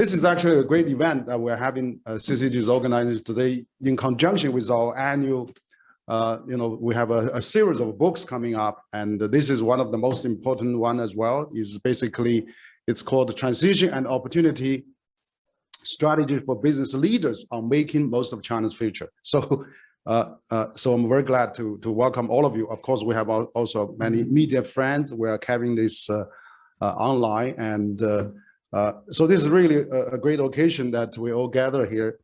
This is actually a great event that we're having. CCG is organizing today in conjunction with our annual, we have a series of books coming up, and this is one of the most important one as well. Is basically, it's called the Transition and Opportunity Strategy for Business Leaders on Making Most of China's Future. So, so I'm very glad to welcome all of you. Of course, we have also many media friends. We are carrying this online, and so this is really a great occasion that we all gather here.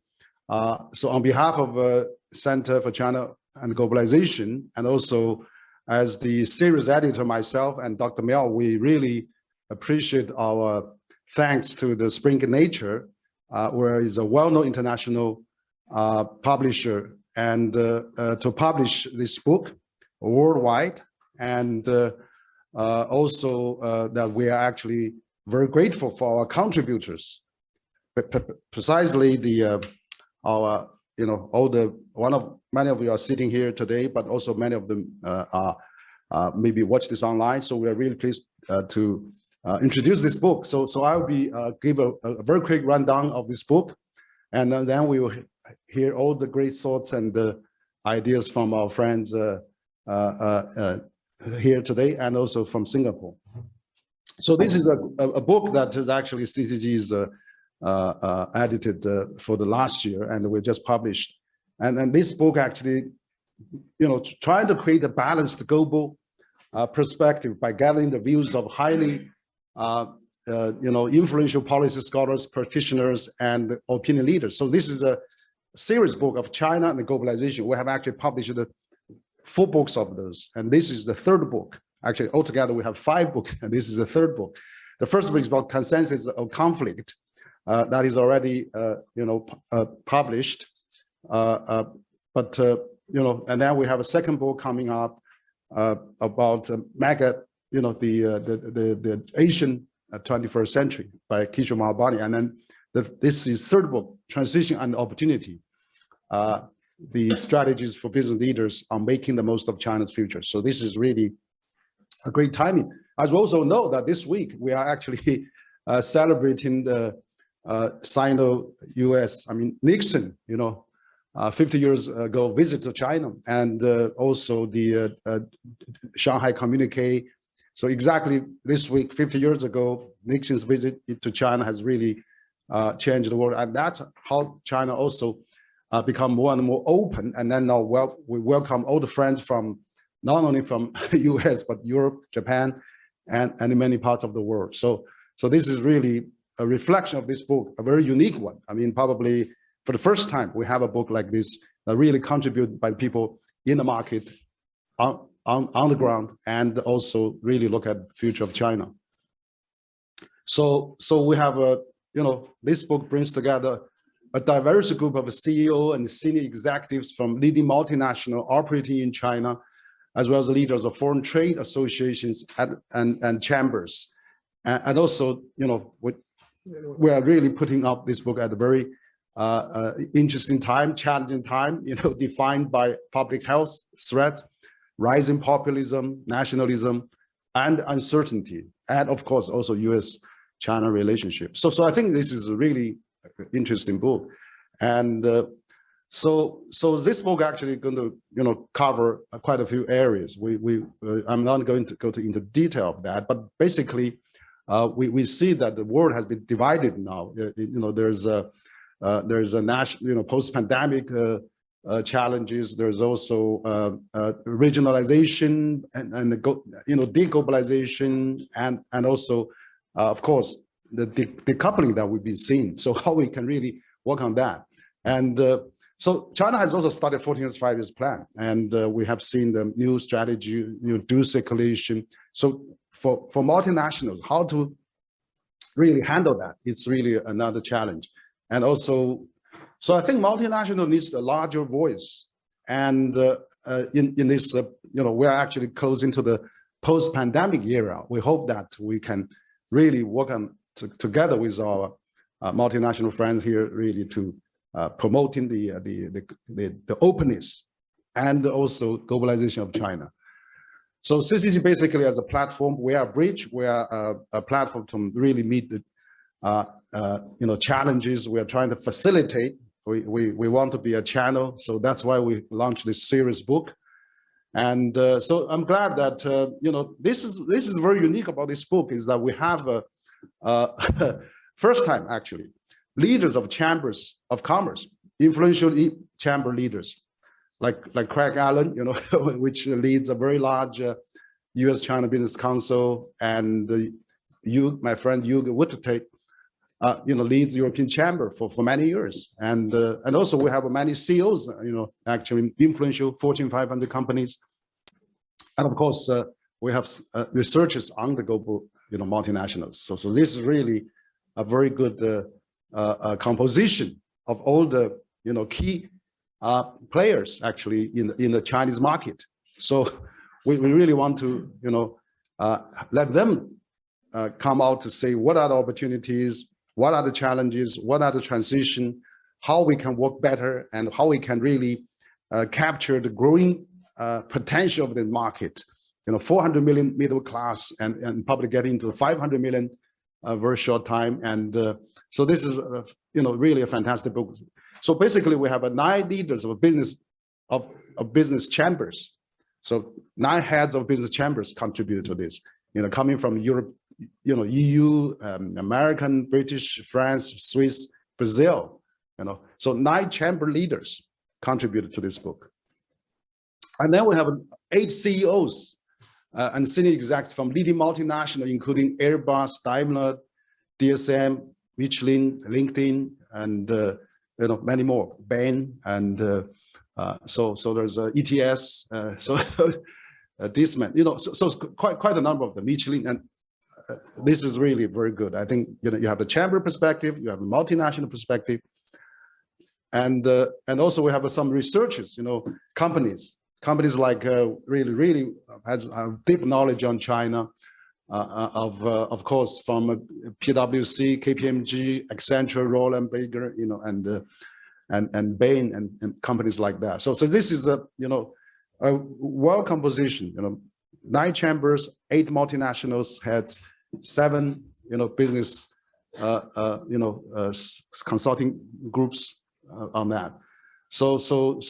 So on behalf of Center for China and Globalization, and also as the series editor myself and Dr. Miao, we really appreciate our thanks to the Spring Nature, where is a well-known international publisher, and to publish this book worldwide, and also that we are actually very grateful for our contributors, precisely many of you are sitting here today, but also many of them are maybe watch this online. So we are really pleased to introduce this book. So I'll be give a very quick rundown of this book, and then we will hear all the great thoughts and ideas from our friends here today, and also from Singapore. So this is a book that is actually CCG's edited for the last year, and we just published. And this book actually, trying to create a balanced global perspective by gathering the views of highly, influential policy scholars, practitioners, and opinion leaders. So this is a series book of China and globalization. We have actually published 4 books of those, and this is the 3rd book. Actually, altogether, we have 5 books, and this is the 3rd book. The first book is about consensus of conflict, that is already, published. And then we have a 2nd book coming up about the Asian 21st century by Kishore Mahbani. And then this is 3rd book, Transition and Opportunity, the strategies for business leaders on making the most of China's future. So this is really a great timing. As we also know that this week we are actually celebrating the Sino-US, Nixon, 50 years ago visit to China, and also the Shanghai Communique. So exactly this week, 50 years ago, Nixon's visit to China has really changed the world, and that's how China also become more and more open. And then now, we welcome all the friends from not only from US, but Europe, Japan, and many parts of the world. So this is really a reflection of this book, a very unique one. Probably for the first time, we have a book like this that really contributed by people in the market, on the ground, and also really look at the future of China. So we have this book brings together a diverse group of CEO and senior executives from leading multinational operating in China, as well as leaders of foreign trade associations and chambers. And also, we are really putting up this book at a very interesting time, challenging time, defined by public health threat, rising populism, nationalism, and uncertainty, and of course, also US-China relationship. So I think this is a really interesting book. And so this book actually going to cover quite a few areas. I'm not going to go into detail of that, but basically we see that the world has been divided now. There's a national post-pandemic challenges. There's also regionalization and deglobalization, and also of course the decoupling that we've been seeing. So how we can really work on that. And so China has also started 14 years, 5 years plan, and we have seen the new strategy, dual circulation. So for multinationals, how to really handle that, it's really another challenge. And also, so I think multinational needs a larger voice. And in this, we're actually closing to the post-pandemic era. We hope that we can really work on together with our multinational friends here, really to promoting the openness and also globalization of China. So CCG basically as a platform, we are a bridge, we are a platform to really meet challenges we are trying to facilitate. We want to be a channel, so that's why we launched this series book. And so I'm glad that this is very unique about this book, is that we have first time actually leaders of chambers of commerce, influential chamber leaders like Craig Allen, which leads a very large U.S.-China Business Council, and my friend Hugo Wang, leads European Chamber for many years, and also we have many CEOs, actually influential Fortune 500 companies, and of course we have researchers on the global multinationals. So this is really a very good composition of all the key players actually in the Chinese market. So we really want to let them come out to say what are the opportunities, what are the challenges, what are the transition, how we can work better, and how we can really capture the growing potential of the market. 400 million middle class and probably getting to 500 million very short time. And so this is really a fantastic book. So basically we have 9 leaders of business chambers. So 9 heads of business chambers contribute to this, coming from Europe, EU, American, British, France, Swiss, Brazil, so 9 chamber leaders contributed to this book. And then we have 8 CEOs and senior executives from leading multinationals, including Airbus, Daimler, DSM, Michelin, LinkedIn, and many more, Bain, and so there's ETS, this man, so quite a number of them, Michelin, and this is really very good. I think you have the chamber perspective, you have a multinational perspective, and also we have some researchers, companies like really has deep knowledge on China, of course from PwC, KPMG, Accenture, Roland Berger, and Bain and companies like that. So this is a well composition. 9 chambers, 8 multinationals heads, 7 business consulting groups on that. So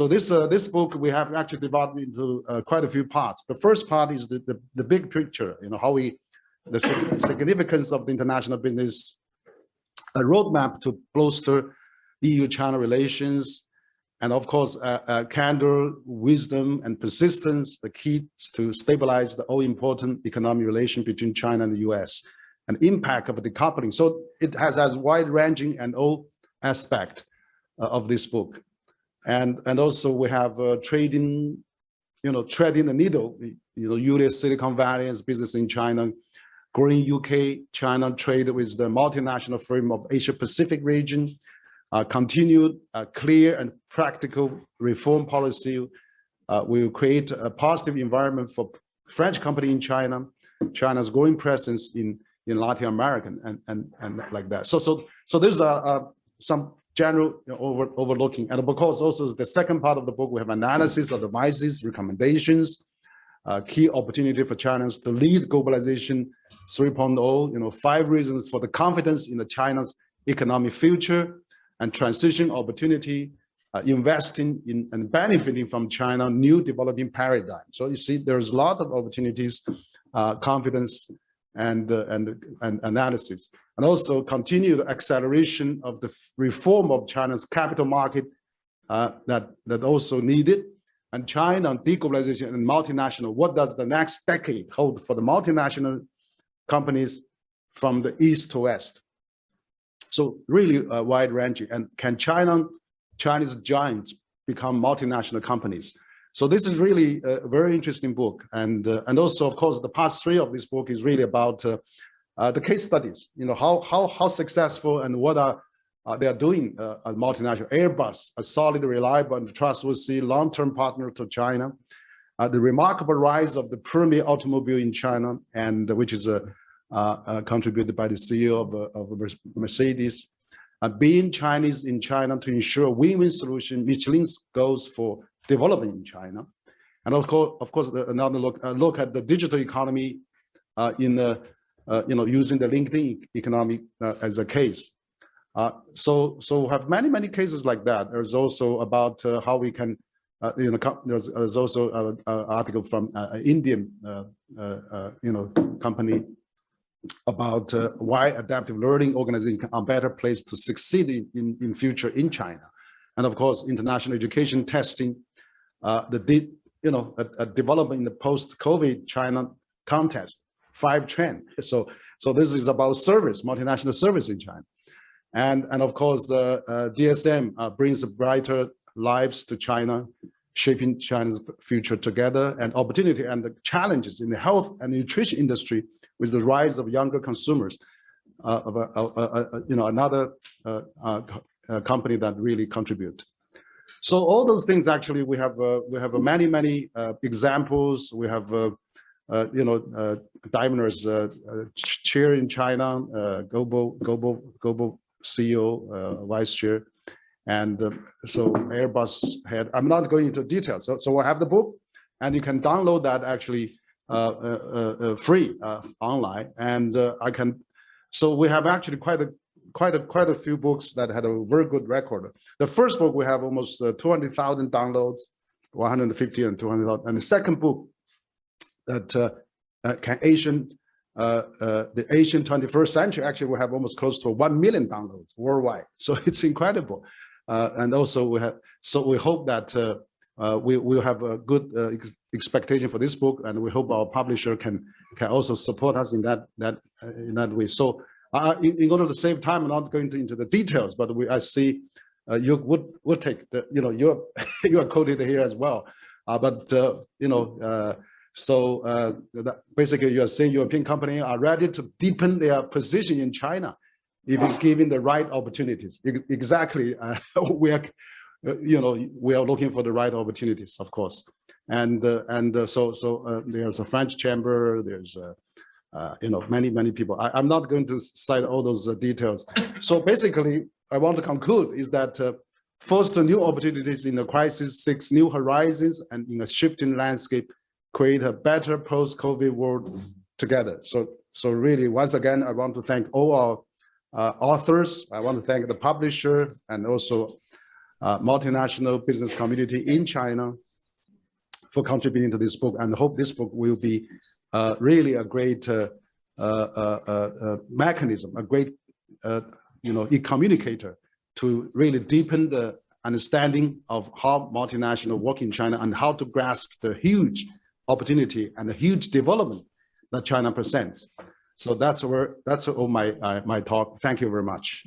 this book we have actually divided into quite a few parts. The first part is the big picture, how the significance of the international business, a roadmap to bolster EU-China relations, and of course candor, wisdom, and persistence, the keys to stabilize the all-important economic relation between China and the US, and impact of decoupling. So it has a wide-ranging and all aspect of this book. And also we have trading the needle, US Silicon Valley as business in China, growing UK-China trade with the multinational frame of Asia-Pacific region, continued clear and practical reform policy will create a positive environment for French company in China, China's growing presence in Latin America, and like that. So these are some general overlooking, and of course also the second part of the book we have analysis of advices, recommendations, key opportunity for China to lead globalization 3.0, 5 reasons for the confidence in the China's economic future and transition opportunity, investing in and benefiting from China new developing paradigm. So you see there's a lot of opportunities, confidence and analysis, and also continued acceleration of the reform of China's capital market that also needed, and China deglobalization and multinational. What does the next decade hold for the multinational companies from the east to west? So really wide ranging, and can Chinese giants become multinational companies? So this is really a very interesting book, and also of course the part 3 of this book is really about the case studies. How successful and what they are doing at multinational. Airbus, a solid, reliable, and trustworthy long-term partner to China. The remarkable rise of the premier automobile in China, and which is contributed by the CEO of Mercedes. Being Chinese in China to ensure win-win solution, Michelin's goals for development in China. And of course another look at the digital economy in the using the LinkedIn economy as a case. So we have many cases like that. There's also about how we can, there's also an article from an Indian, company about why adaptive learning organizations are better placed to succeed in future in China. And of course, international education testing, a development in the post-COVID China context, 5 trend. So this is about service, multinational service in China. And of course, DSM brings brighter lives to China, shaping China's future together, and opportunity and the challenges in the health and nutrition industry with the rise of younger consumers. Another company that really contribute. So all those things actually we have many examples. We have Daimler's chair in China, global CEO, vice chair, and so Airbus head. I'm not going into details. So I have the book, and you can download that actually free online, and I can. So we have actually quite a few books that had a very good record. The first book we have almost 200,000 downloads, 150 and 200,000, and the second book that the Asian 21st century actually we have almost close to 1 million downloads worldwide. So it's incredible, and also we hope that we will have a good expectation for this book, and we hope our publisher can also support us in that way. So in order to save time, I'm not going into the details, but I see you would take the you are quoted here as well, So basically, you are saying European companies are ready to deepen their position in China, if given the right opportunities. Exactly, we are looking for the right opportunities, of course, and so there's a French chamber. There's many people. I'm not going to cite all those details. So basically, I want to conclude is that foster new opportunities in the crisis, seeks new horizons, and in a shifting landscape, create a better post-COVID world together. So really, once again, I want to thank all our authors. I want to thank the publisher and also multinational business community in China for contributing to this book, and hope this book will be really a great mechanism, a great communicator to really deepen the understanding of how multinational work in China and how to grasp the huge opportunity and the huge development that China presents. So that's all my talk. Thank you very much.